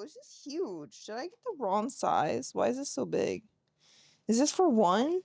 this is huge. Did I get the wrong size? Why is this so big? Is this for one?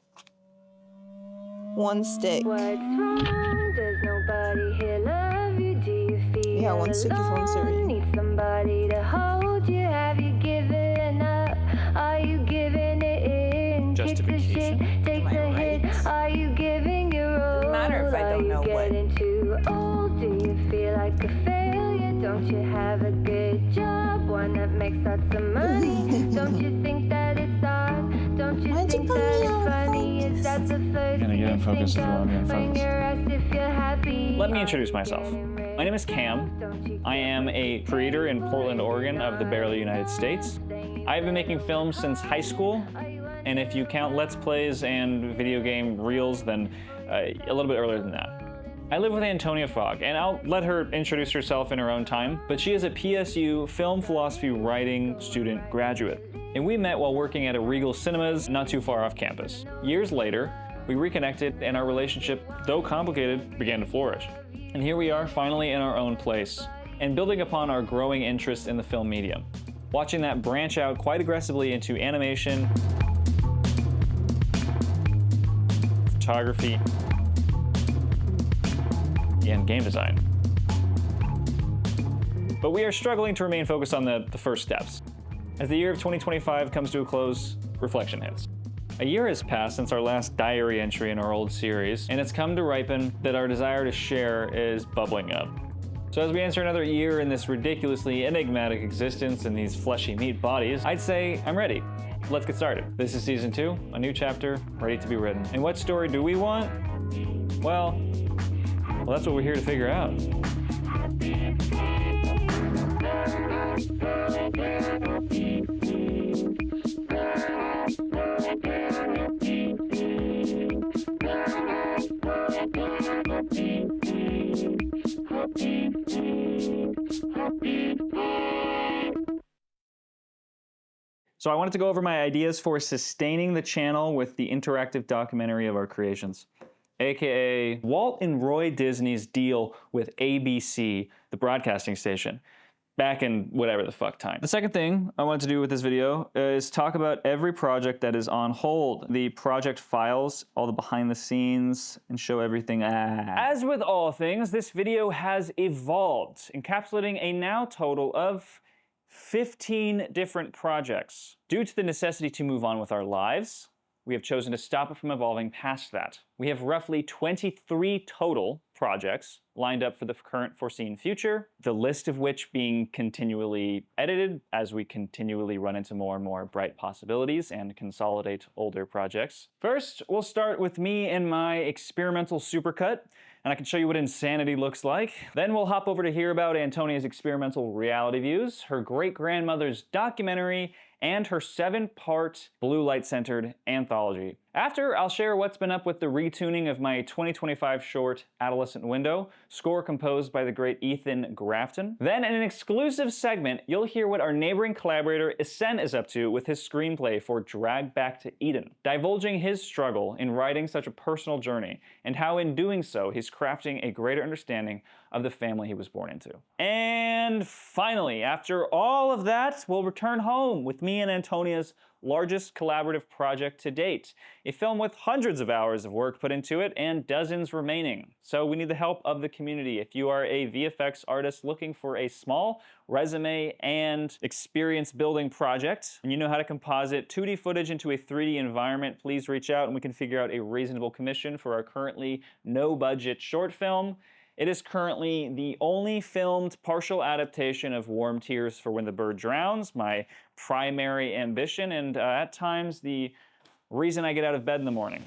One stick. What's wrong? Does nobody here love you? Do you feel Yeah, one stick is one serving. Need somebody to hold you? Have you given up? Are you giving it in? Justification. Kick the shit, take Am I the right? hit. Are you giving your all? Doesn't matter if I don't know what. Are you getting too old? Do you feel like a failure? Don't you have a good job? One that makes lots of money? Don't you think that it's odd? Don't you Why'd you think put that me it's out of funny? Is that the first Gonna get in focus if you want to get in when focus. you're asked if you're happy? Let me introduce myself. My name is Cam. I am a creator in Portland, Oregon of the barely United States. I've been making films since high school, and if you count Let's Plays and video game reels, then a little bit earlier than that. I live with Antonia Fogg, and I'll let her introduce herself in her own time, but she is a PSU film philosophy writing student graduate. And we met while working at a Regal Cinemas not too far off campus. Years later, we reconnected, and our relationship, though complicated, began to flourish. And here we are, finally in our own place, and building upon our growing interest in the film medium. Watching that branch out quite aggressively into animation, photography, and game design. But we are struggling to remain focused on the first steps. As the year of 2025 comes to a close, reflection hits. A year has passed since our last diary entry in our old series, and it's come to ripen that our desire to share is bubbling up. So as we enter another year in this ridiculously enigmatic existence in these fleshy meat bodies, I'd say I'm ready. Let's get started. This is season 2, a new chapter, ready to be written. And what story do we want? Well, that's what we're here to figure out. So I wanted to go over my ideas for sustaining the channel with the interactive documentary of our creations, aka Walt and Roy Disney's deal with ABC, the broadcasting station, back in whatever the fuck time. The second thing I wanted to do with this video is talk about every project that is on hold, the project files, all the behind the scenes, and show everything. As with all things, this video has evolved, encapsulating a now total of 15 different projects. Due to the necessity to move on with our lives, we have chosen to stop it from evolving past that. We have roughly 23 total projects lined up for the current foreseen future, the list of which being continually edited as we continually run into more and more bright possibilities and consolidate older projects. First, we'll start with me and my experimental SuperCut, and I can show you what insanity looks like. Then we'll hop over to hear about Antonia's experimental reality views, her great-grandmother's documentary, and her 7-part blue light-centered anthology. After, I'll share what's been up with the retuning of my 2025 short, Adolescent Window, score composed by the great Ethan Grafton. Then, in an exclusive segment, you'll hear what our neighboring collaborator Ihsan is up to with his screenplay for Drag Back to Eden, divulging his struggle in writing such a personal journey, and how in doing so, he's crafting a greater understanding of the family he was born into. And finally, after all of that, we'll return home with me and Antonia's largest collaborative project to date. A film with hundreds of hours of work put into it and dozens remaining. So we need the help of the community. If you are a VFX artist looking for a small resume and experience building project, and you know how to composite 2D footage into a 3D environment, please reach out and we can figure out a reasonable commission for our currently no-budget short film. It is currently the only filmed partial adaptation of Warm Tears for When the Bird Drowns, my primary ambition, and at times the reason I get out of bed in the morning.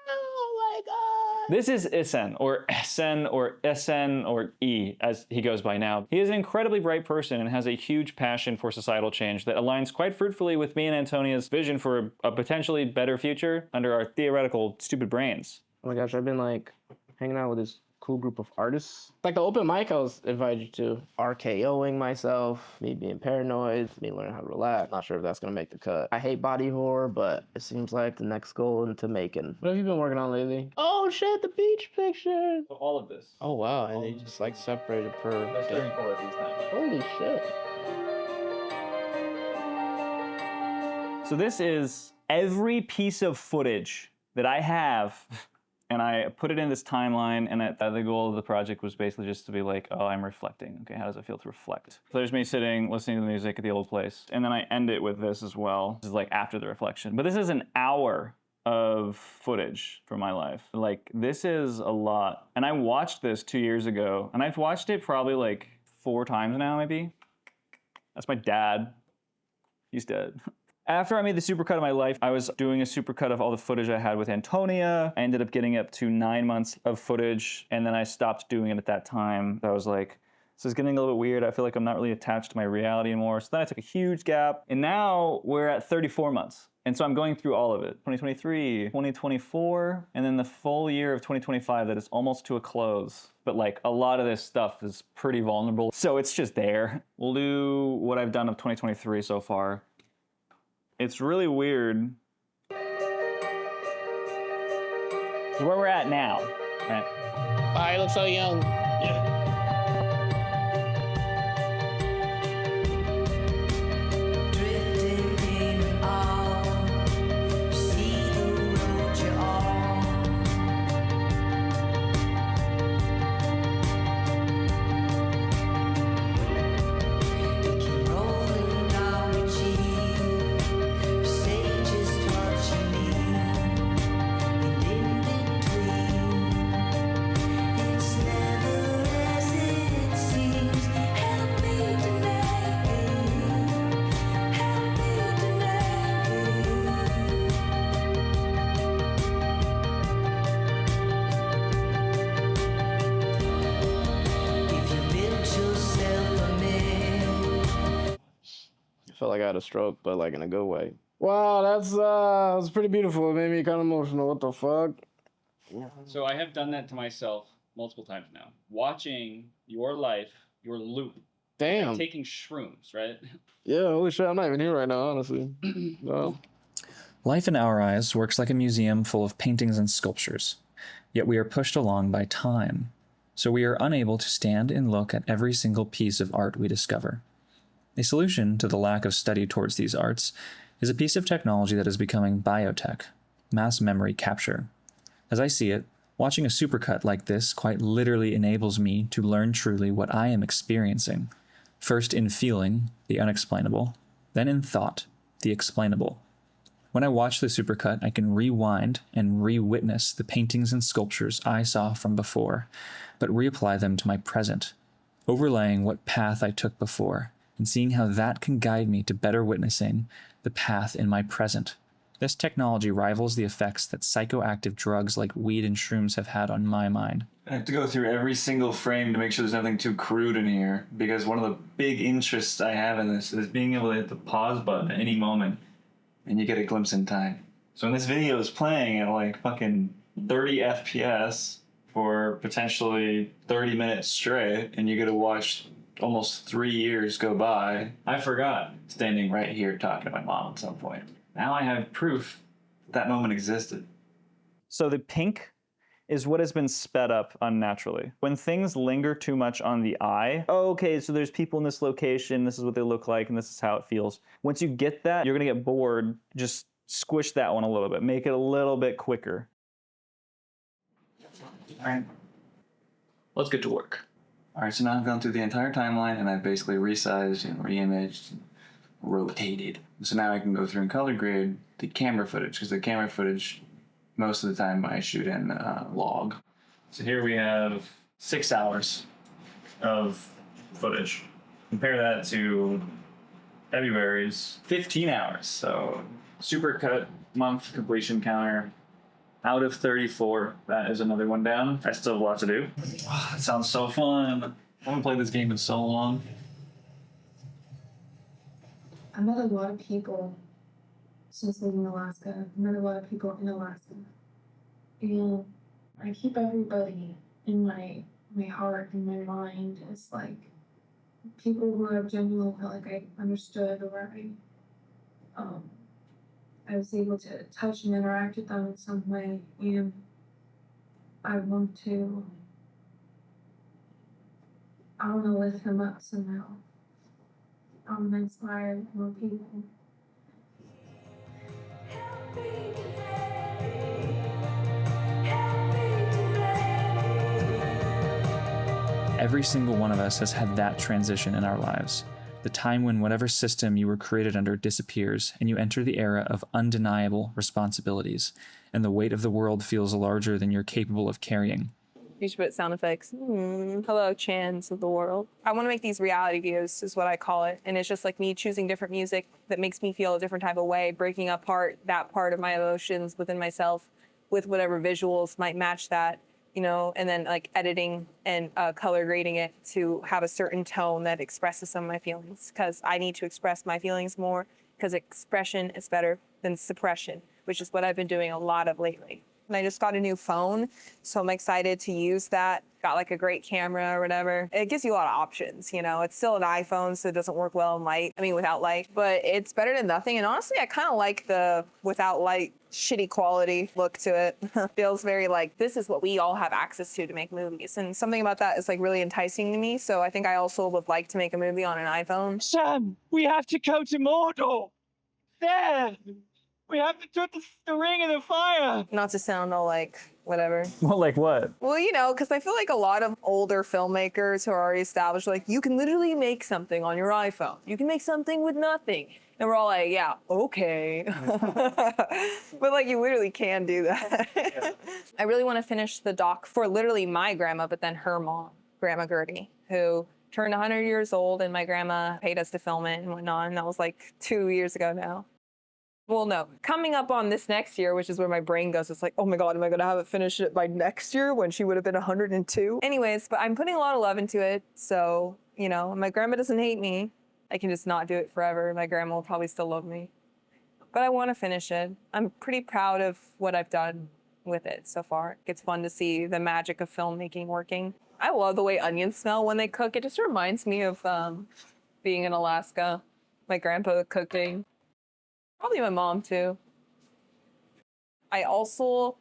Oh my god! This is Ihsan, or Ihsan, or Ihsan, or E, as he goes by now. He is an incredibly bright person and has a huge passion for societal change that aligns quite fruitfully with me and Antonia's vision for a potentially better future under our theoretical stupid brains. Oh my gosh, I've been like hanging out with this cool group of artists. Like the open mic I was invited to, RKOing myself, me being paranoid, me learning how to relax. Not sure if that's gonna make the cut. I hate body horror, but it seems like the next goal into making. What have you been working on lately? Oh shit, the beach picture. So all of this. Oh wow, and they just like separated per There's day. 34 of these times. Holy shit. So this is every piece of footage that I have, and I put it in this timeline, and the goal of the project was basically just to be like, oh, I'm reflecting. Okay, how does it feel to reflect? So there's me sitting, listening to the music at the old place, and then I end it with this as well. This is like after the reflection. But this is an hour of footage from my life. Like, this is a lot. And I watched this 2 years ago, and I've watched it probably like 4 times now, maybe. That's my dad. He's dead. After I made the supercut of my life, I was doing a supercut of all the footage I had with Antonia. I ended up getting up to 9 months of footage, and then I stopped doing it at that time. I was like, this is getting a little bit weird. I feel like I'm not really attached to my reality anymore. So then I took a huge gap, and now we're at 34 months. And so I'm going through all of it. 2023, 2024, and then the full year of 2025 that is almost to a close. But like a lot of this stuff is pretty vulnerable. So it's just there. We'll do what I've done of 2023 so far. It's really weird. It's where we're at now, right? I look so young. Yeah. I felt like I had a stroke, but like in a good way. Wow, that's pretty beautiful. It made me kind of emotional. What the fuck? So I have done that to myself multiple times now. Watching your life, your loop. Damn. Like taking shrooms, right? Yeah, holy shit, I'm not even here right now, honestly. No. Life in our eyes works like a museum full of paintings and sculptures, yet we are pushed along by time, so we are unable to stand and look at every single piece of art we discover. A solution to the lack of study towards these arts is a piece of technology that is becoming biotech, mass memory capture. As I see it, watching a supercut like this quite literally enables me to learn truly what I am experiencing, first in feeling, the unexplainable, then in thought, the explainable. When I watch the supercut, I can rewind and re-witness the paintings and sculptures I saw from before, but reapply them to my present, overlaying what path I took before, and seeing how that can guide me to better witnessing the path in my present. This technology rivals the effects that psychoactive drugs like weed and shrooms have had on my mind. I have to go through every single frame to make sure there's nothing too crude in here, because one of the big interests I have in this is being able to hit the pause button at any moment, and you get a glimpse in time. So when this video is playing at like fucking 30 FPS for potentially 30 minutes straight, and you get to watch almost 3 years go by, I forgot standing right here talking to my mom at some point. Now I have proof that moment existed. So the pink is what has been sped up unnaturally. When things linger too much on the eye, oh, okay, so there's people in this location, this is what they look like, and this is how it feels. Once you get that, you're gonna get bored. Just squish that one a little bit, make it a little bit quicker. All right, let's get to work. All right, so now I've gone through the entire timeline, and I've basically resized and reimaged, rotated. So now I can go through and color grade the camera footage, because the camera footage, most of the time I shoot in log. So here we have 6 hours of footage. Compare that to February's 15 hours. So SuperCut month completion counter out of 34. That is another one down. I still have a lot to do. Oh, that sounds so fun. I haven't played this game in so long. I met a lot of people since living in Alaska. I met a lot of people in Alaska. And I keep everybody in my heart and my mind is like people who I've genuinely felt like I understood, or I was able to touch and interact with them in some way, and I want to, I want to lift them up somehow. I want to inspire more people. Every single one of us has had that transition in our lives. The time when whatever system you were created under disappears and you enter the era of undeniable responsibilities, and the weight of the world feels larger than you're capable of carrying. You should put sound effects. Hello, chans of the world. I want to make these reality views, is what I call it. And it's just like me choosing different music that makes me feel a different type of way, breaking apart that part of my emotions within myself with whatever visuals might match that, you know, and then like editing and color grading it to have a certain tone that expresses some of my feelings. Because I need to express my feelings more, because expression is better than suppression, which is what I've been doing a lot of lately. And I just got a new phone, so I'm excited to use that. Got like a great camera or whatever. It gives you a lot of options, you know. It's still an iPhone, so it doesn't work well in light. I mean, without light, but it's better than nothing. And honestly, I kind of like the without light, shitty quality look to it. Feels very like, this is what we all have access to make movies. And something about that is like really enticing to me. So I think I also would like to make a movie on an iPhone. Sam, we have to go to Mordor. There. We have to put the ring in the fire. Not to sound all like whatever. Well, like what? Well, you know, because I feel like a lot of older filmmakers who are already established, like, you can literally make something on your iPhone. You can make something with nothing. And we're all like, yeah, okay. But like, you literally can do that. Yeah. I really want to finish the doc for literally my grandma, but then her mom, Grandma Gertie, who turned 100 years old, and my grandma paid us to film it and whatnot. And that was like 2 years ago now. Well, no, coming up on this next year, which is where my brain goes, it's like, oh my God, am I gonna have it finished it by next year when she would have been 102? Anyways, but I'm putting a lot of love into it. So, you know, my grandma doesn't hate me. I can just not do it forever. My grandma will probably still love me. But I want to finish it. I'm pretty proud of what I've done with it so far. It's fun to see the magic of filmmaking working. I love the way onions smell when they cook. It just reminds me of being in Alaska, my grandpa cooking. Probably my mom too. I also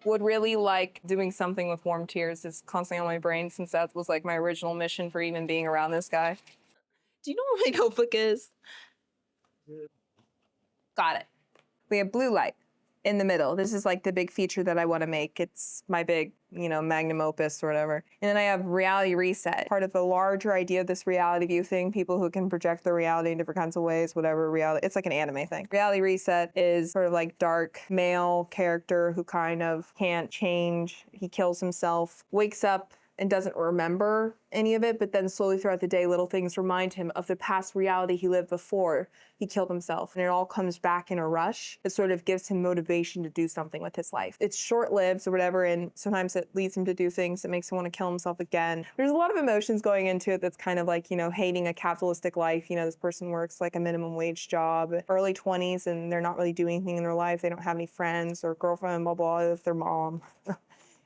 would really like doing something with Warm Tears. It's constantly on my brain since that was like my original mission for even being around this guy. Do you know what my notebook is? Got it. We have blue light in the middle. This is like the big feature that I want to make. It's my big, you know, magnum opus or whatever. And then I have reality reset, part of the larger idea of this reality view thing, people who can project their reality in different kinds of ways, whatever reality, it's like an anime thing. Reality reset is sort of like dark male character who kind of can't change. He kills himself, wakes up and doesn't remember any of it, but then slowly throughout the day, little things remind him of the past reality he lived before he killed himself. And it all comes back in a rush. It sort of gives him motivation to do something with his life. It's short-lived or whatever, and sometimes it leads him to do things that makes him want to kill himself again. There's a lot of emotions going into it that's kind of like, you know, hating a capitalistic life. You know, this person works like a minimum wage job, early 20s, and they're not really doing anything in their life. They don't have any friends or girlfriend, blah, blah, with their mom.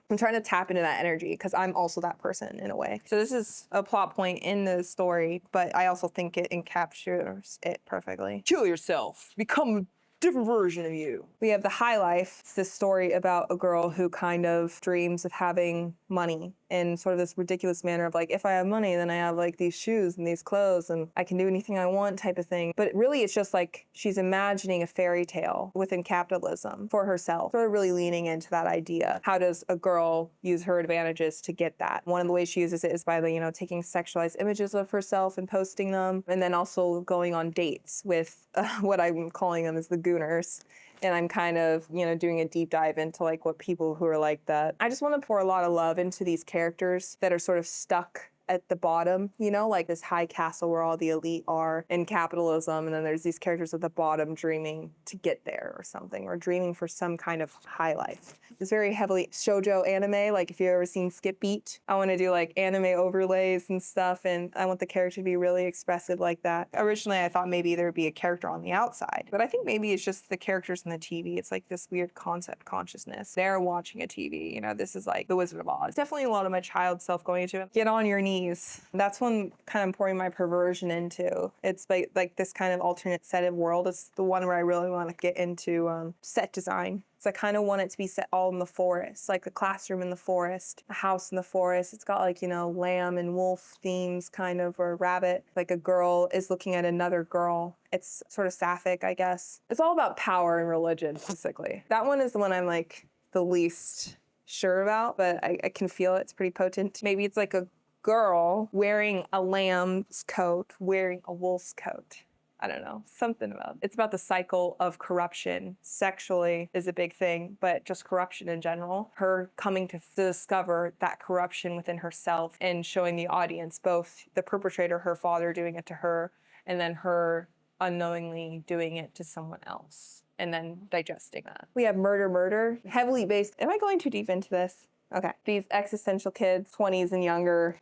I'm trying to tap into that energy because I'm also that person in a way. So this is a plot point in the story, but I also think it encaptures it perfectly. Kill yourself. Become a different version of you. We have the high life. It's this story about a girl who kind of dreams of having money in sort of this ridiculous manner of like, if I have money, then I have like these shoes and these clothes and I can do anything I want type of thing. But really it's just like she's imagining a fairy tale within capitalism for herself, sort of really leaning into that idea. How does a girl use her advantages to get that? One of the ways she uses it is by, you know, taking sexualized images of herself and posting them, and then also going on dates with what I'm calling them as the gooners. And I'm kind of, you know, doing a deep dive into like what people who are like that. I just want to pour a lot of love into these characters that are sort of stuck at the bottom, you know, like this high castle where all the elite are in capitalism, and then there's these characters at the bottom dreaming to get there or something, or dreaming for some kind of high life. It's very heavily shoujo anime, like if you've ever seen Skip Beat. I want to do like anime overlays and stuff, and I want the character to be really expressive like that. Originally, I thought maybe there would be a character on the outside, but I think maybe it's just the characters in the TV. It's like this weird concept consciousness. They're watching a TV, you know, this is like The Wizard of Oz. Definitely a lot of my child self going into it. Get on your knees. That's when kind of pouring my perversion into. It's like this kind of alternate set of world. It's the one where I really want to get into set design. So I kind of want it to be set all in the forest, like the classroom in the forest, a house in the forest. It's got like, you know, lamb and wolf themes kind of, or rabbit. Like a girl is looking at another girl. It's sort of sapphic, I guess. It's all about power and religion, basically. That one is the one I'm like the least sure about, but I can feel it. It's pretty potent. Maybe it's like a girl wearing a lamb's coat, wearing a wolf's coat. I don't know, something about it. It's about the cycle of corruption. Sexually is a big thing, but just corruption in general. Her coming to discover that corruption within herself and showing the audience both the perpetrator, her father, doing it to her, and then her unknowingly doing it to someone else, and then digesting that. We have murder, heavily based. Am I going too deep into this? Okay. These existential kids, 20s and younger.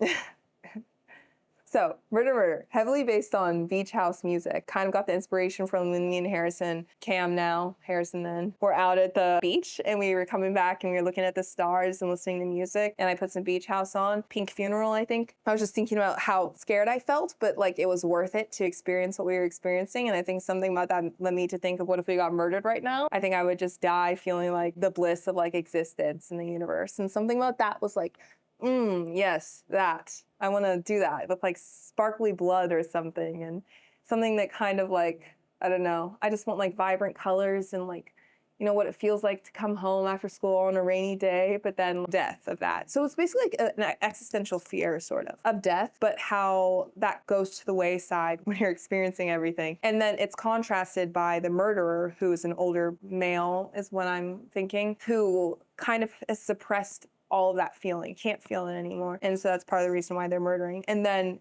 So, murder, heavily based on beach house music. Kind of got the inspiration from when me and Harrison, Cam now, Harrison then, were out at the beach and we were coming back and we were looking at the stars and listening to music, and I put some beach house on. Pink Funeral, I think. I was just thinking about how scared I felt, but like it was worth it to experience what we were experiencing, and I think something about that led me to think of what if we got murdered right now? I think I would just die feeling like the bliss of like existence in the universe, and something about that was like, yes, that. I want to do that with like sparkly blood or something, and something that kind of like, I don't know, I just want like vibrant colors and like, you know, what it feels like to come home after school on a rainy day, but then death of that. So it's basically like an existential fear sort of death, but how that goes to the wayside when you're experiencing everything. And then it's contrasted by the murderer, who is an older male, is what I'm thinking, who kind of has suppressed all of that feeling, can't feel it anymore. And so that's part of the reason why they're murdering. And then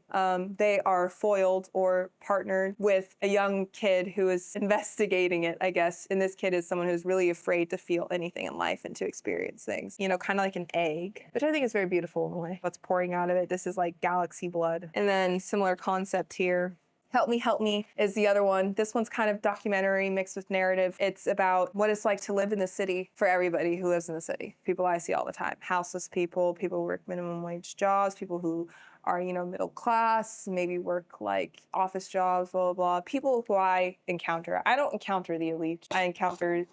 they are foiled or partnered with a young kid who is investigating it, I guess. And this kid is someone who's really afraid to feel anything in life and to experience things, you know, kind of like an egg, which I think is very beautiful in a way. What's pouring out of it, this is like galaxy blood. And then similar concept here. Help Me is the other one. This one's kind of documentary mixed with narrative. It's about what it's like to live in the city for everybody who lives in the city. People I see all the time. Houseless people, people who work minimum wage jobs, people who are, you know, middle class, maybe work like office jobs, blah, blah, blah. People who I encounter. I don't encounter the elite. I encounter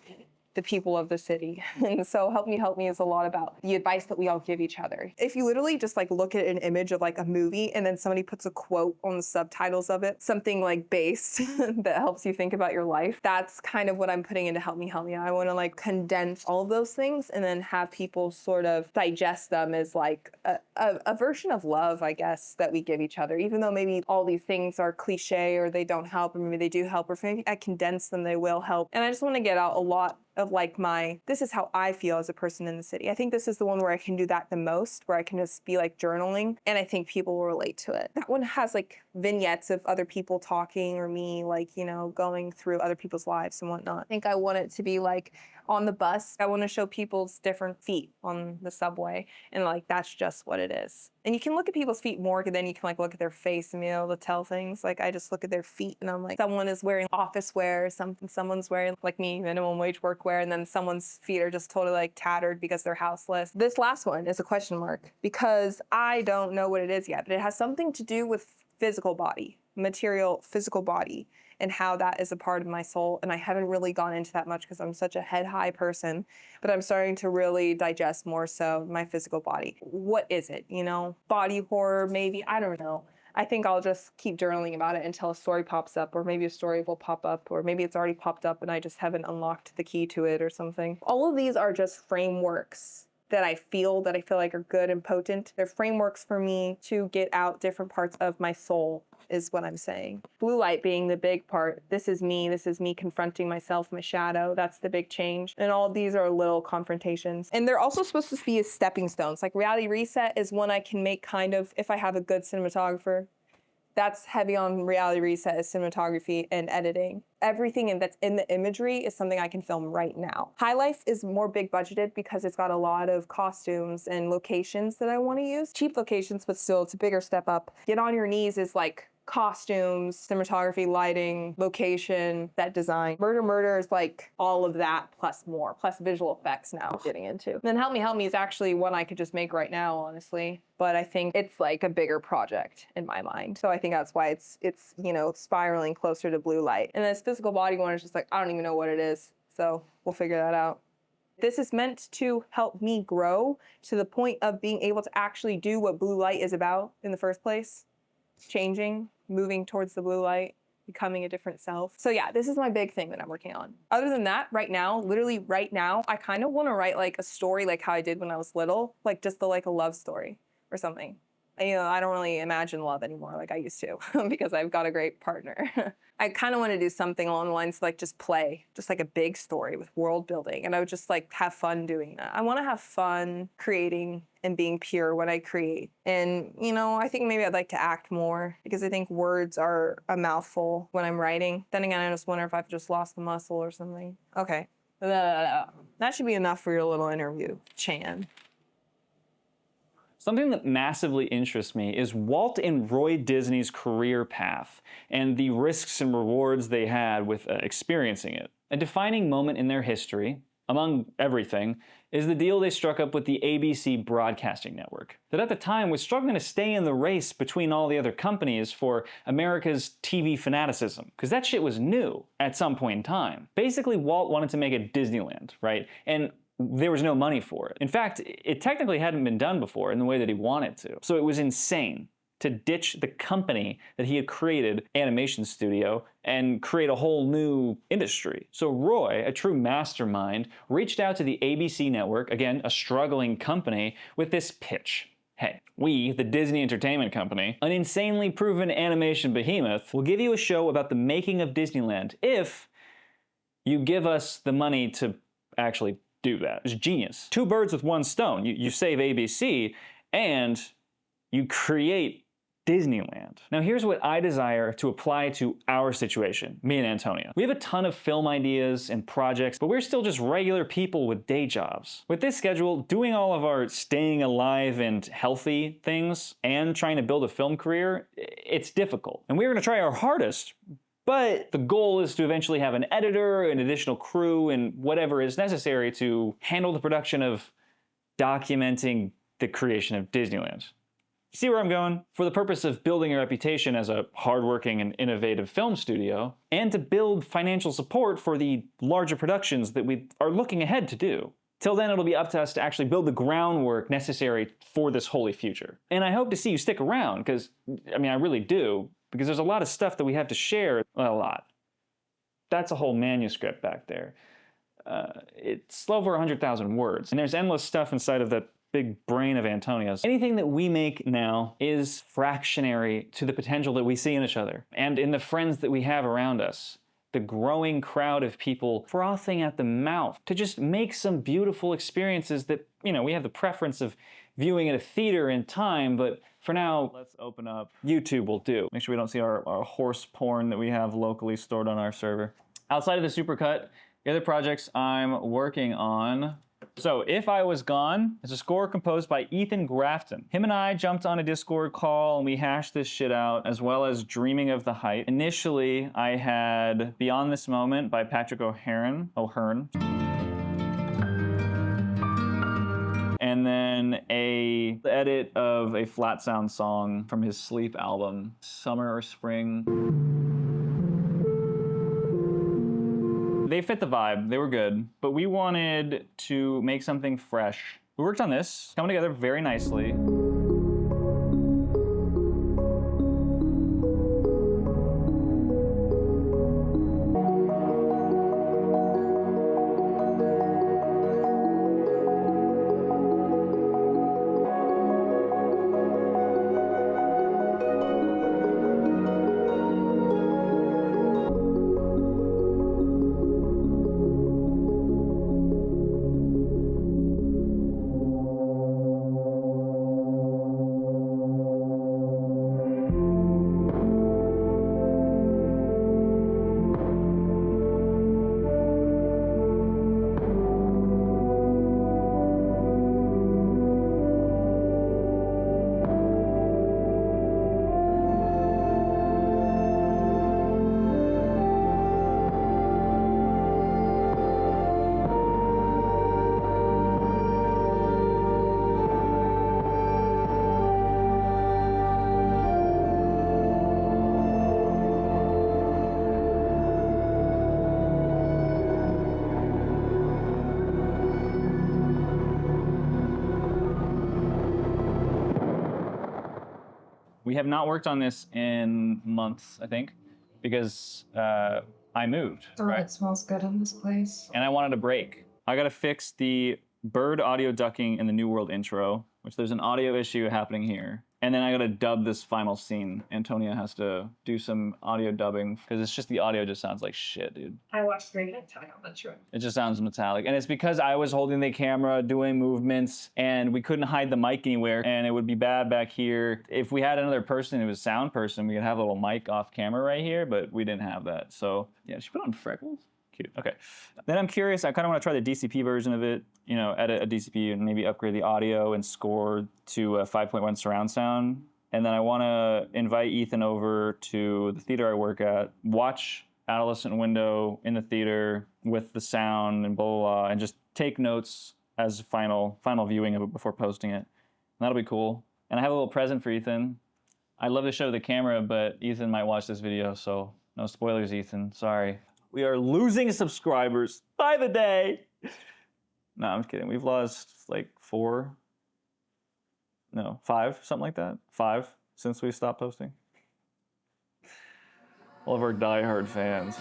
the people of the city. And so Help Me is a lot about the advice that we all give each other. If you literally just like look at an image of like a movie and then somebody puts a quote on the subtitles of it, something like base that helps you think about your life, that's kind of what I'm putting into Help Me. I want to like condense all of those things and then have people sort of digest them as like a version of love, I guess, that we give each other, even though maybe all these things are cliche or they don't help, or maybe they do help, or maybe I condense them, they will help. And I just want to get out a lot of like this is how I feel as a person in the city. I think this is the one where I can do that the most, where I can just be like journaling, and I think people will relate to it. That one has like vignettes of other people talking, or me like, you know, going through other people's lives and whatnot. I think I want it to be like on the bus. I want to show people's different feet on the subway, and like that's just what it is. And you can look at people's feet more than you can like look at their face and be able to tell things. Like I just look at their feet and I'm like, someone is wearing office wear, someone's wearing like me, minimum wage workwear, and then someone's feet are just totally like tattered because they're houseless. This last one is a question mark because I don't know what it is yet, but it has something to do with physical body, material physical body, and how that is a part of my soul. And I haven't really gone into that much because I'm such a head high person, but I'm starting to really digest more so my physical body. What is it? You know, body horror, maybe, I don't know. I think I'll just keep journaling about it until a story pops up, or maybe a story will pop up, or maybe it's already popped up and I just haven't unlocked the key to it or something. All of these are just frameworks that I feel like are good and potent. They're frameworks for me to get out different parts of my soul, is what I'm saying. Blue light being the big part. This is me confronting myself, my shadow. That's the big change. And all of these are little confrontations. And they're also supposed to be as stepping stones. Like reality reset is one I can make kind of, if I have a good cinematographer. That's heavy on reality reset is cinematography and editing. Everything that's in the imagery is something I can film right now. High Life is more big budgeted because it's got a lot of costumes and locations that I want to use. Cheap locations, but still it's a bigger step up. Get on Your Knees is like costumes, cinematography, lighting, location, set design. Murder is like all of that plus more, plus visual effects now getting into. And then Help Me is actually one I could just make right now, honestly. But I think it's like a bigger project in my mind. So I think that's why it's you know, spiraling closer to blue light. And this physical body one is just like, I don't even know what it is. So we'll figure that out. This is meant to help me grow to the point of being able to actually do what blue light is about in the first place. Changing, moving towards the blue light, becoming a different self. So yeah, this is my big thing that I'm working on. Other than that, right now, literally right now, I kind of want to write like a story like how I did when I was little, like just like a love story or something. You know, I don't really imagine love anymore like I used to because I've got a great partner. I kind of want to do something along the lines of like just play, just like a big story with world building. And I would just like have fun doing that. I want to have fun creating and being pure when I create. And, you know, I think maybe I'd like to act more because I think words are a mouthful when I'm writing. Then again, I just wonder if I've just lost the muscle or something. Okay. That should be enough for your little interview, Chan. Something that massively interests me is Walt and Roy Disney's career path and the risks and rewards they had with experiencing it. A defining moment in their history, among everything, is the deal they struck up with the ABC broadcasting network, that at the time was struggling to stay in the race between all the other companies for America's TV fanaticism, because that shit was new at some point in time. Basically, Walt wanted to make a Disneyland, right? And there was no money for it. In fact, it technically hadn't been done before in the way that he wanted to. So it was insane to ditch the company that he had created, animation studio, and create a whole new industry. So Roy, a true mastermind, reached out to the ABC network, again, a struggling company, with this pitch. Hey, we, the Disney Entertainment Company, an insanely proven animation behemoth, will give you a show about the making of Disneyland if you give us the money to actually do that. It's genius. Two birds with one stone. You save ABC and you create Disneyland. Now here's what I desire to apply to our situation, me and Antonia. We have a ton of film ideas and projects, but we're still just regular people with day jobs. With this schedule, doing all of our staying alive and healthy things and trying to build a film career, it's difficult. And we're gonna try our hardest, but the goal is to eventually have an editor, an additional crew, and whatever is necessary to handle the production of documenting the creation of Disneyland. See where I'm going? For the purpose of building a reputation as a hardworking and innovative film studio, and to build financial support for the larger productions that we are looking ahead to do. Till then, it'll be up to us to actually build the groundwork necessary for this holy future. And I hope to see you stick around, because, I mean, I really do, because there's a lot of stuff that we have to share. Well, a lot. That's a whole manuscript back there. It's over 100,000 words, and there's endless stuff inside of that big brain of Antonia's. Anything that we make now is fractionary to the potential that we see in each other and in the friends that we have around us. The growing crowd of people frothing at the mouth to just make some beautiful experiences that, you know, we have the preference of viewing at a theater in time, but for now, let's open up. YouTube will do. Make sure we don't see our horse porn that we have locally stored on our server. Outside of the SuperCut, the other projects I'm working on. So, If I Was Gone is a score composed by Ethan Grafton. Him and I jumped on a Discord call and we hashed this shit out, as well as Dreaming of the Height. Initially, I had Beyond This Moment by Patrick O'Hearn. And then the edit of a flat sound song from his Sleep album, Summer or Spring. They fit the vibe, they were good, but we wanted to make something fresh. We worked on this, coming together very nicely. We have not worked on this in months, I think, because I moved. Oh, right? it smells good in this place. And I wanted a break. I gotta fix the bird audio ducking in the New World intro, which there's an audio issue happening here. And then I gotta dub this final scene. Antonia has to do some audio dubbing, because it's just the audio just sounds like shit, dude. I watched Great Antonia on the trip. It just sounds metallic. And it's because I was holding the camera, doing movements, and we couldn't hide the mic anywhere, and it would be bad back here. If we had another person who was a sound person, we could have a little mic off camera right here, but we didn't have that. So yeah, she put on freckles. Cute. Okay. Then I'm curious, I kind of want to try the DCP version of it, you know, edit a DCP and maybe upgrade the audio and score to a 5.1 surround sound. And then I want to invite Ethan over to the theater I work at, watch Adolescent window in the theater with the sound and blah, blah, blah, and just take notes as a final viewing of it before posting it. And that'll be cool. And I have a little present for Ethan. I'd love to show the camera, but Ethan might watch this video, so no spoilers, Ethan. Sorry. We are losing subscribers by the day. No, I'm just kidding. We've lost like 5, something like that. 5 since we stopped posting. All of our diehard fans.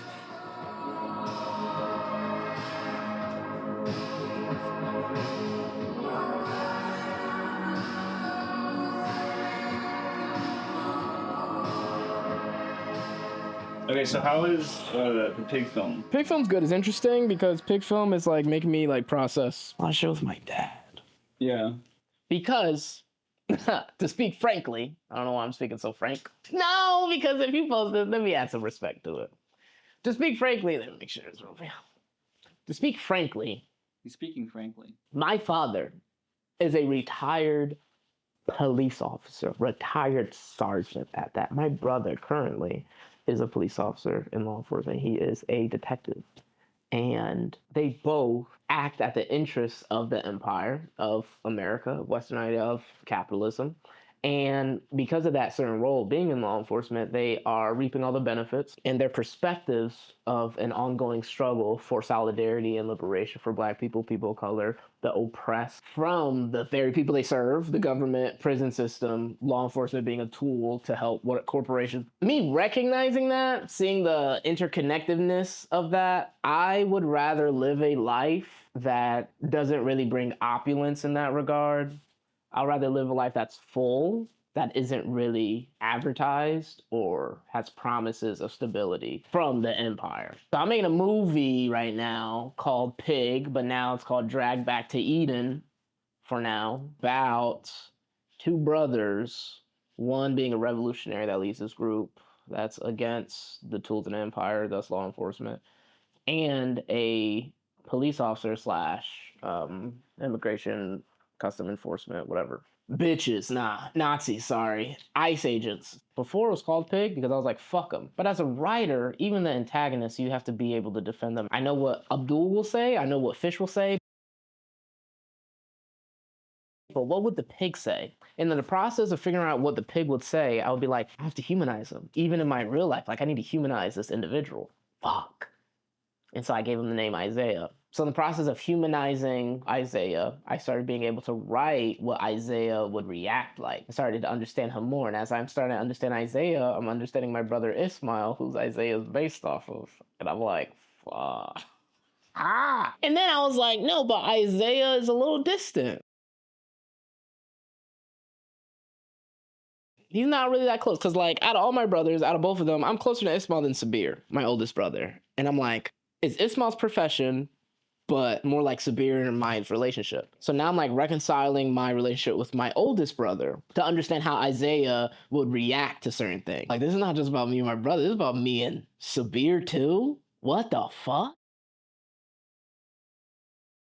Okay, so how is the pig film? Pig film's good. It's interesting because pig film is like making me like process a lot of shit with my dad. Yeah. Because, to speak frankly, I don't know why I'm speaking so frank. No, because if you post this, let me add some respect to it. To speak frankly, let me make sure it's real. To speak frankly, He's speaking frankly. my father is a retired police officer, retired sergeant at that. My brother currently is a police officer in law enforcement. He is a detective. And they both act at the interests of the empire of America, Western idea of capitalism. And because of that certain role, being in law enforcement, they are reaping all the benefits, and their perspectives of an ongoing struggle for solidarity and liberation for Black people, people of color, the oppressed, from the very people they serve, the government, prison system, law enforcement being a tool to help what corporations. Me recognizing that, seeing the interconnectedness of that, I would rather live a life that doesn't really bring opulence in that regard. I'd rather live a life that's full, that isn't really advertised or has promises of stability from the empire. So I'm making a movie right now called Pig, but now it's called Drag Back to Eden for now, about 2 brothers, one being a revolutionary that leads this group that's against the tools of the empire, thus law enforcement, and a police officer / immigration custom enforcement, whatever. Bitches, nah, Nazis, sorry. ICE agents. Before it was called Pig because I was like, fuck them. But as a writer, even the antagonists, you have to be able to defend them. I know what Abdul will say, I know what Fish will say, but what would the pig say? And in the process of figuring out what the pig would say, I would be like, I have to humanize him. Even in my real life, like I need to humanize this individual. Fuck. And so I gave him the name Isaiah. So in the process of humanizing Isaiah, I started being able to write what Isaiah would react like. I started to understand him more. And as I'm starting to understand Isaiah, I'm understanding my brother Ismail, who's Isaiah's based off of. And I'm like, fuck. Ah. And then I was like, no, but Isaiah is a little distant. He's not really that close. Because like, out of all my brothers, out of both of them, I'm closer to Ismail than Sabir, my oldest brother. And I'm like, it's Ismail's profession, but more like Sabir and my relationship. So now I'm like reconciling my relationship with my oldest brother to understand how Isaiah would react to certain things. Like, this is not just about me and my brother, this is about me and Sabir too? What the fuck?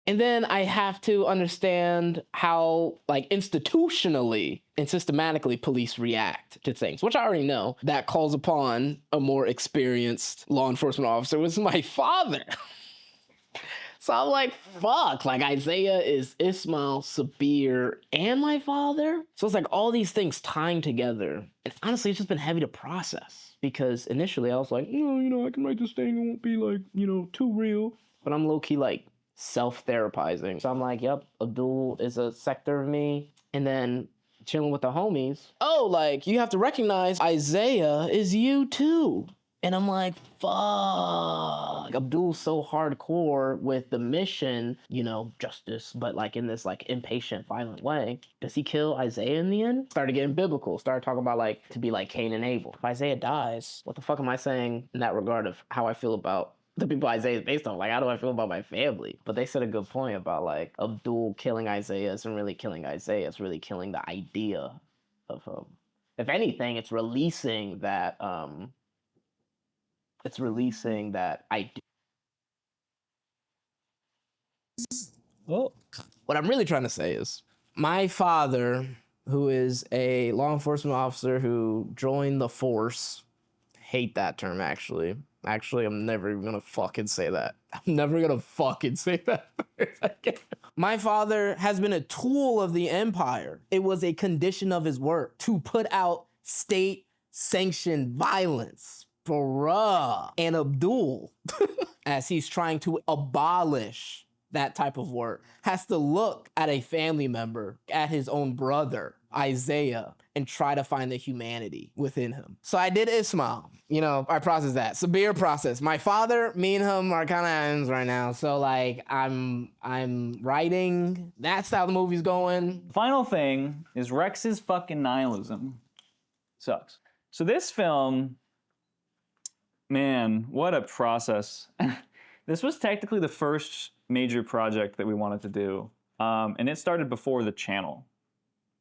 And then I have to understand how, like, institutionally and systematically police react to things, which I already know. That calls upon a more experienced law enforcement officer, which is my father. So I'm like, fuck, like Isaiah is Ismail, Sabir, and my father? So it's like all these things tying together. And honestly, it's just been heavy to process because initially I was like, I can write this thing, it won't be like, too real. But I'm low-key like self-therapizing. So I'm like, yep, Abdul is a sector of me. And then chilling with the homies. Oh, like, you have to recognize Isaiah is you too. And I'm like, fuck. Abdul's so hardcore with the mission, you know, justice, but like in this like impatient, violent way. Does he kill Isaiah in the end? Started getting biblical. Started talking about like to be like Cain and Abel. If Isaiah dies, what the fuck am I saying in that regard of how I feel about the people Isaiah is based on? Like, how do I feel about my family? But they said a good point about like Abdul killing Isaiah isn't really killing Isaiah. It's really killing the idea of him. If anything, it's releasing that idea. Oh, What I'm really trying to say is my father, who is a law enforcement officer who joined the force, hate that term actually. Actually, I'm never even gonna fucking say that. I'm never gonna fucking say that. My father has been a tool of the empire. It was a condition of his work to put out state-sanctioned violence. Bruh. And Abdul, as he's trying to abolish that type of work, has to look at a family member, at his own brother, Isaiah, and try to find the humanity within him. So I did Ismail. You know, I processed that. Severe process. My father, me and him are kind of ends right now. So like I'm writing. That's how the movie's going. Final thing is Rexx's fucking nihilism. Sucks. So this film, man, what a process. This was technically the first major project that we wanted to do. And it started before the channel.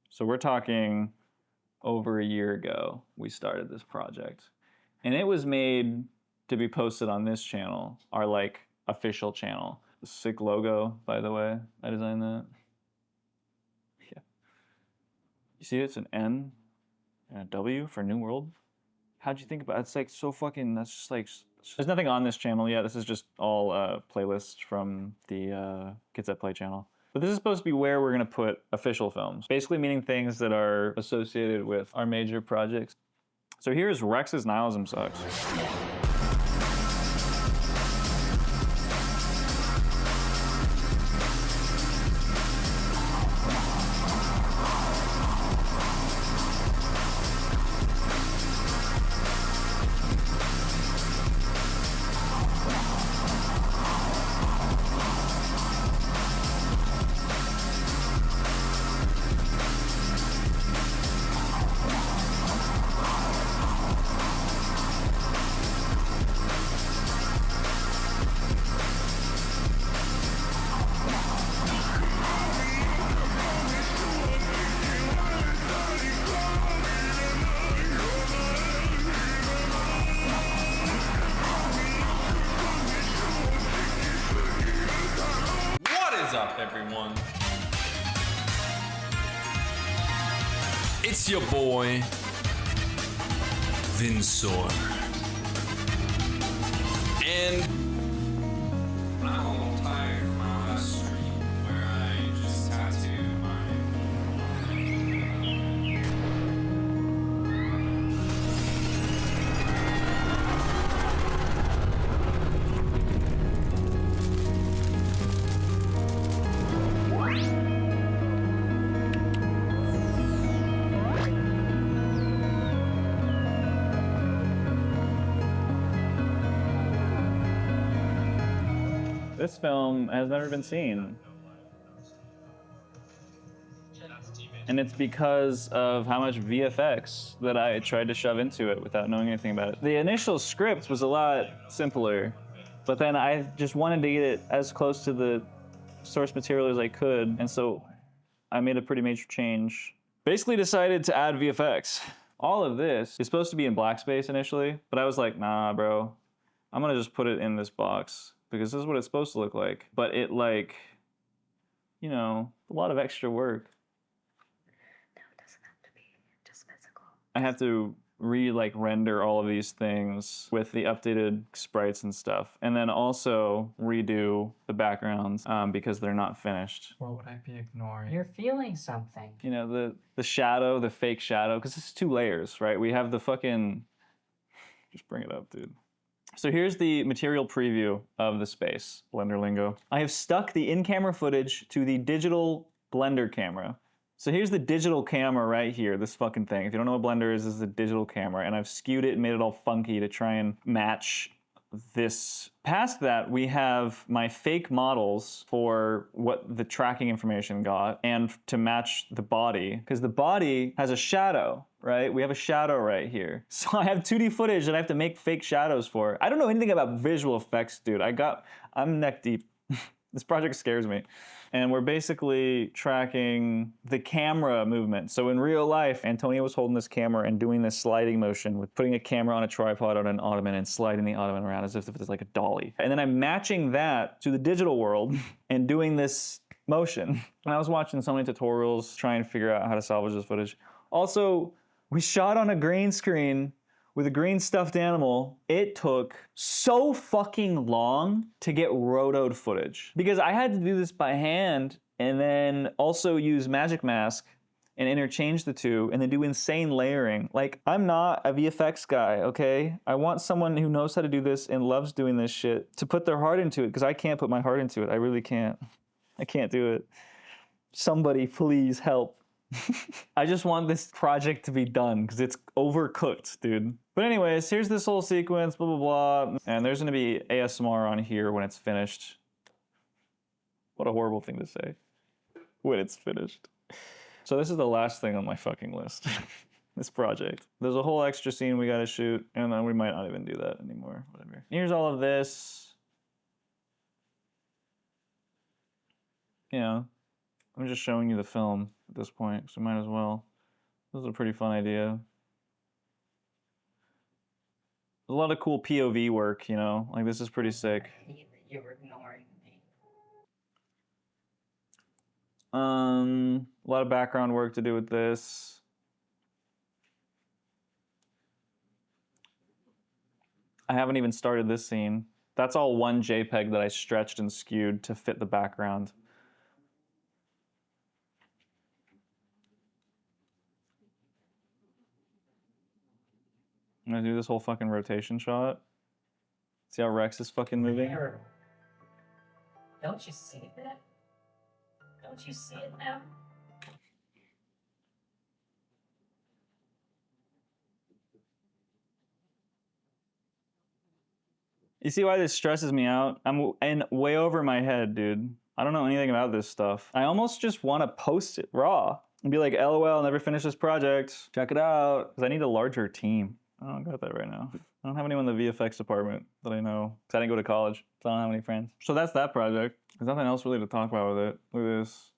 So we're talking over a year ago, we started this project. And it was made to be posted on this channel, our like official channel. Sick logo, by the way. I designed that. Yeah. You see it's an N and a W for New World. How'd you think about it? It's like so fucking, that's just like, there's nothing on this channel yet. This is just all playlists from the Kids That Play channel. But this is supposed to be where we're gonna put official films. Basically meaning things that are associated with our major projects. So here's Rexx's Nihilism Sucks. Everyone. It's your boy, Vinsor. And I'm a little tired from my last stream where I just tattooed my... This film has never been seen. And it's because of how much VFX that I tried to shove into it without knowing anything about it. The initial script was a lot simpler, but then I just wanted to get it as close to the source material as I could, and so I made a pretty major change. Basically decided to add VFX. All of this is supposed to be in black space initially, but I was like, nah, bro. I'm gonna just put it in this box because this is what it's supposed to look like. But it like, you know, a lot of extra work. No, it doesn't have to be just physical. I have to render all of these things with the updated sprites and stuff, and then also redo the backgrounds because they're not finished. What would I be ignoring? You're feeling something. You know, the shadow, the fake shadow, because it's 2 layers, right? We have the fucking, just bring it up, dude. So here's the material preview of the space, Blender lingo. I have stuck the in-camera footage to the digital Blender camera. So here's the digital camera right here, this fucking thing. If you don't know what Blender is, this is a digital camera, and I've skewed it and made it all funky to try and match this. Past that, we have my fake models for what the tracking information got and to match the body, because the body has a shadow, right? We have a shadow right here. So I have 2D footage that I have to make fake shadows for. I don't know anything about visual effects, dude. I'm neck deep. This project scares me. And we're basically tracking the camera movement. So in real life, Antonia was holding this camera and doing this sliding motion with putting a camera on a tripod on an ottoman and sliding the ottoman around as if it was like a dolly. And then I'm matching that to the digital world and doing this motion. And I was watching so many tutorials trying to figure out how to salvage this footage. Also, we shot on a green screen with a green stuffed animal. It took so fucking long to get rotoed footage because I had to do this by hand and then also use Magic Mask and interchange the two and then do insane layering. Like, I'm not a VFX guy, okay? I want someone who knows how to do this and loves doing this shit to put their heart into it, because I can't put my heart into it. I really can't. I can't do it. Somebody please help. I just want this project to be done because it's overcooked, dude. But anyways, here's this whole sequence, blah, blah, blah. And there's gonna be ASMR on here when it's finished. What a horrible thing to say. When it's finished. So this is the last thing on my fucking list. This project. There's a whole extra scene we gotta shoot, and then we might not even do that anymore, whatever. Here's all of this. You know, I'm just showing you the film at this point, so might as well. This is a pretty fun idea. There's a lot of cool POV work, you know? Like, this is pretty sick. You're ignoring me. A lot of background work to do with this. I haven't even started this scene. That's all one JPEG that I stretched and skewed to fit the background. I'm gonna do this whole fucking rotation shot. See how Rexx is fucking moving? Don't you see that? Don't you see it now? You see why this stresses me out? I'm in way over my head, dude. I don't know anything about this stuff. I almost just want to post it raw and be like, LOL, I'll never finish this project. Check it out. Because I need a larger team. I don't got that right now. I don't have anyone in the VFX department that I know. Because I didn't go to college, so I don't have any friends. So that's that project. There's nothing else really to talk about with it. Look at this.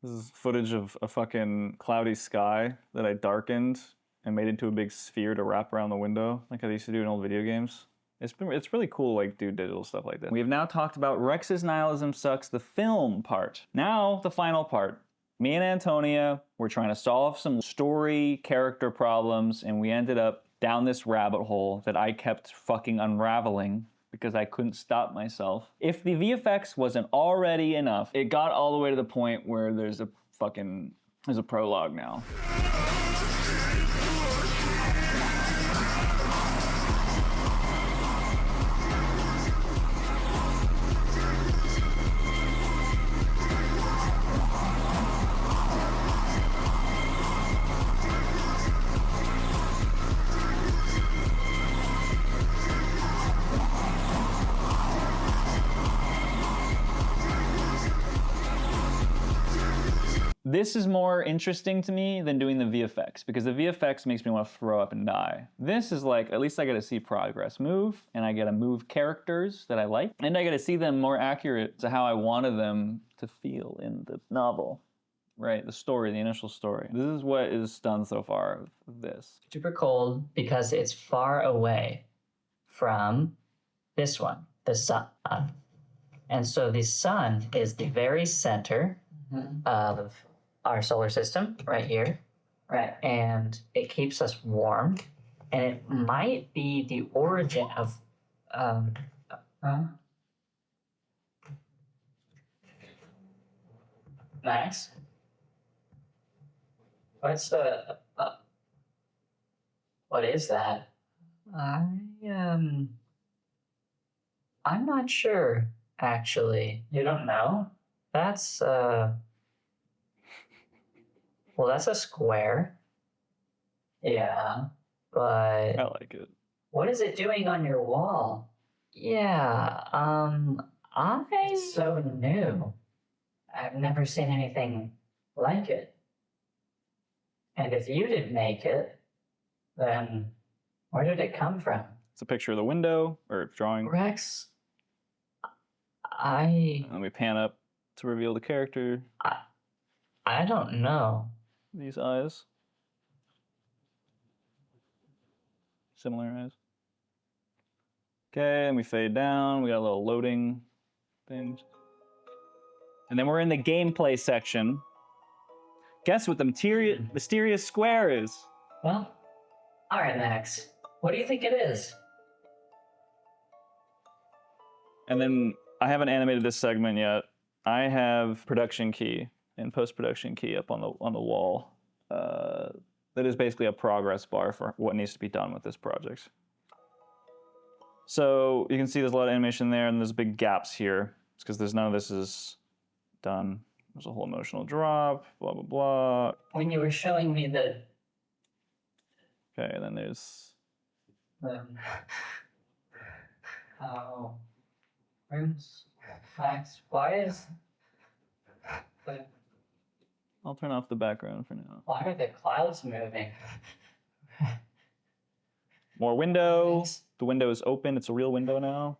This is footage of a fucking cloudy sky that I darkened and made into a big sphere to wrap around the window, like I used to do in old video games. It's really cool, like, do digital stuff like that. We have now talked about Rexx's Nihilism Sucks, the film part. Now, the final part. Me and Antonia were trying to solve some story, character problems, and we ended up down this rabbit hole that I kept fucking unraveling because I couldn't stop myself. If the VFX wasn't already enough, it got all the way to the point where there's a prologue now. This is more interesting to me than doing the VFX, because the VFX makes me want to throw up and die. This is like, at least I get to see progress move, and I get to move characters that I like, and I get to see them more accurate to how I wanted them to feel in the novel, right? The story, the initial story. This is what is done so far with this. Super cold because it's far away from this one, the sun. And so the sun is the very center of our solar system right here. Right. And it keeps us warm. And it might be the origin of Max? What's what is that? I'm not sure, actually. You don't know? That's Well, that's a square. Yeah, but I like it. what is it doing on your wall? Yeah, it's so new. I've never seen anything like it. And if you didn't make it, then where did it come from? It's a picture of the window, or drawing. Rexx, And then we pan up to reveal the character. I don't know. These eyes. Similar eyes. Okay, and we fade down. We got a little loading things. And then we're in the gameplay section. Guess what the mysterious square is? Well, all right, Max. What do you think it is? And then I haven't animated this segment yet. I have production key and post-production key up on the wall. That is basically a progress bar for what needs to be done with this project. So you can see there's a lot of animation there, and there's big gaps here. It's because there's none of this is done. There's a whole emotional drop, blah, blah, blah. When you were showing me the... Okay, and then there's... Oh... Rooms... Max, why is... I'll turn off the background for now. Why are the clouds moving? More window. The window is open. It's a real window now.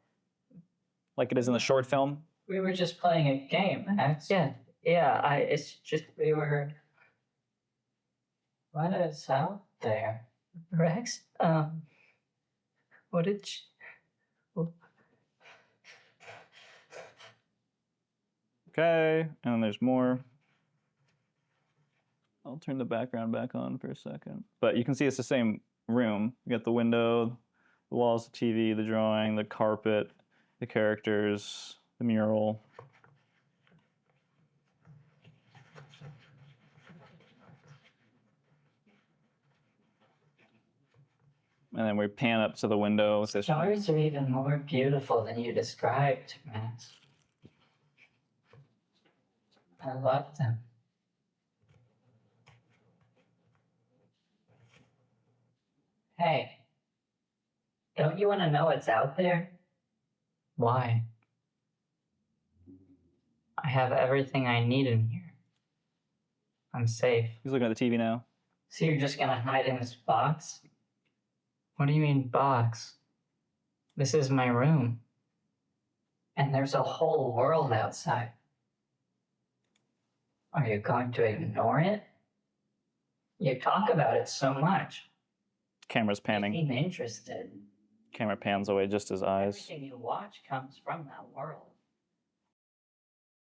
Like it is in the short film. We were just playing a game, Max. Yeah, it's just we were... What is out there? Rexx, what did you... Okay, and then there's more. I'll turn the background back on for a second. But you can see it's the same room. You got the window, the walls, the TV, the drawing, the carpet, the characters, the mural. And then we pan up to the window with this. Stars are even more beautiful than you described, Max. I love them. Hey, don't you want to know what's out there? Why? I have everything I need in here. I'm safe. He's looking at the TV now. So you're just gonna hide in this box? What do you mean, box? This is my room. And there's a whole world outside. Are you going to ignore it? You talk about it so much. Camera's panning. I'm interested. Camera pans away just his eyes. Everything you watch comes from that world.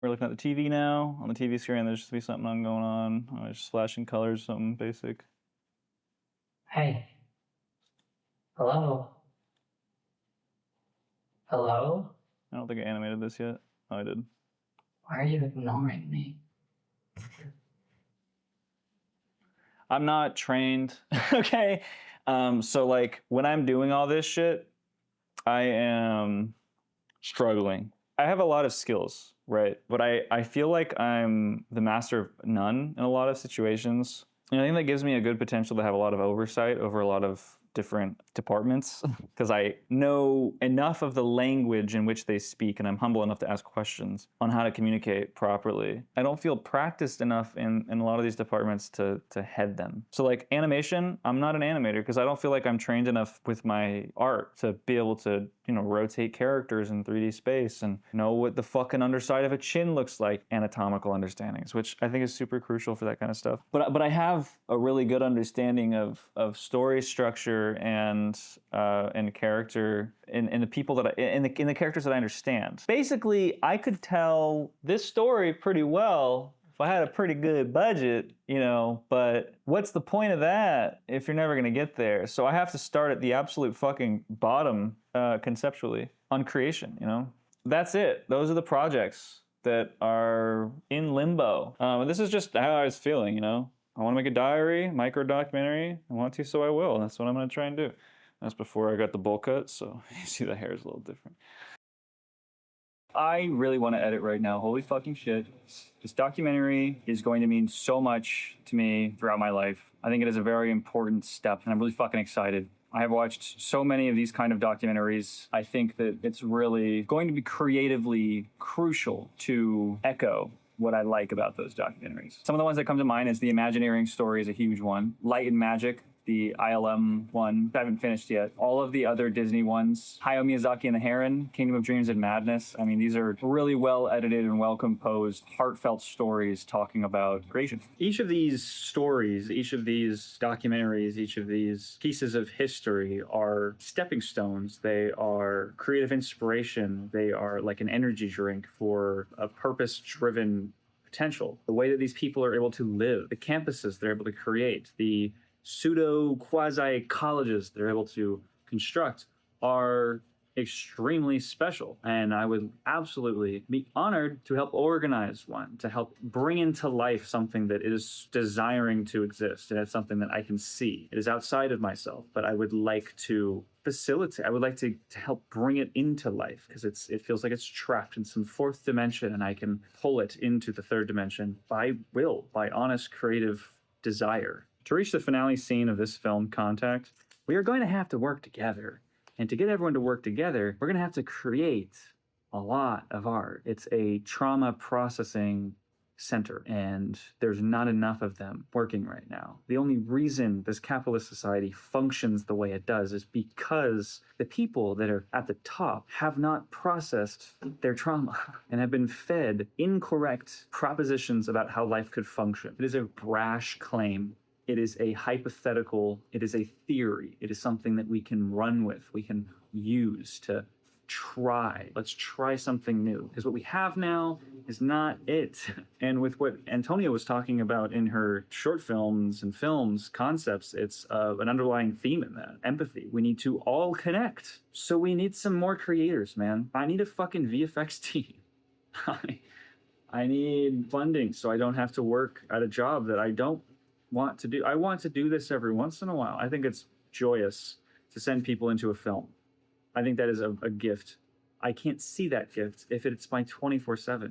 We're looking at the TV now. On the TV screen, there's just be something going on. Oh, it's just flashing colors, something basic. Hey. Hello? Hello? I don't think I animated this yet. Oh, I did. Why are you ignoring me? I'm not trained, okay? So like when I'm doing all this shit, I am struggling. I have a lot of skills, right? But I feel like I'm the master of none in a lot of situations. And I think that gives me a good potential to have a lot of oversight over a lot of different departments because I know enough of the language in which they speak, and I'm humble enough to ask questions on how to communicate properly. I don't feel practiced enough in a lot of these departments to head them. So like animation, I'm not an animator because I don't feel like I'm trained enough with my art to be able to, you know, rotate characters in 3D space and know what the fucking underside of a chin looks like, anatomical understandings, which I think is super crucial for that kind of stuff. But I have a really good understanding of story structure and character in the people that in the characters that I understand. Basically, I could tell this story pretty well if I had a pretty good budget, you know, but what's the point of that if you're never gonna get there? So I have to start at the absolute fucking bottom conceptually on creation, you know? That's it. Those are the projects that are in limbo. And this is just how I was feeling, you know? I want to make a diary, micro documentary. I want to, so I will. That's what I'm going to try and do. That's before I got the bowl cut, so you see the hair is a little different. I really want to edit right now. Holy fucking shit. This documentary is going to mean so much to me throughout my life. I think it is a very important step, and I'm really fucking excited. I have watched so many of these kind of documentaries. I think that it's really going to be creatively crucial to echo what I like about those documentaries. Some of the ones that come to mind is the Imagineering story is a huge one. Light and Magic, the ILM one, I haven't finished yet. All of the other Disney ones, Hayao Miyazaki and the Heron, Kingdom of Dreams and Madness. I mean, these are really well edited and well composed, heartfelt stories talking about creation. Each of these stories, each of these documentaries, each of these pieces of history are stepping stones. They are creative inspiration. They are like an energy drink for a purpose-driven potential. The way that these people are able to live, the campuses they're able to create, the pseudo quasi colleges they're able to construct are extremely special. And I would absolutely be honored to help organize one, to help bring into life something that is desiring to exist. And it's something that I can see. It is outside of myself, but I would like to facilitate. I would like to help bring it into life because it feels like it's trapped in some fourth dimension and I can pull it into the third dimension by will, by honest creative desire. To reach the finale scene of this film, Contact, we are going to have to work together. And to get everyone to work together, we're going to have to create a lot of art. It's a trauma processing center, and there's not enough of them working right now. The only reason this capitalist society functions the way it does is because the people that are at the top have not processed their trauma and have been fed incorrect propositions about how life could function. It is a brash claim. It is a hypothetical, it is a theory, it is something that we can run with, we can use to try. Let's try something new. Because what we have now is not it. And with what Antonia was talking about in her short films and films concepts, it's an underlying theme in that. Empathy. We need to all connect. So we need some more creators, man. I need a fucking VFX team. I need funding so I don't have to work at a job that I don't want to do. I want to do this every once in a while. I think it's joyous to send people into a film. I think that is a gift. I can't see that gift if it's my 24/7.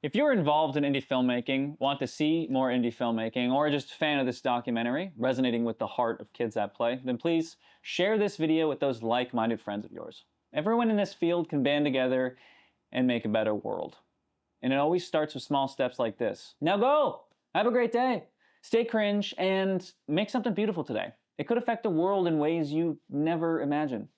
If you're involved in indie filmmaking, want to see more indie filmmaking, or are just a fan of this documentary, resonating with the heart of kids at play, then please share this video with those like-minded friends of yours. Everyone in this field can band together and make a better world. And it always starts with small steps like this. Now go! Have a great day. Stay cringe and make something beautiful today. It could affect the world in ways you never imagined.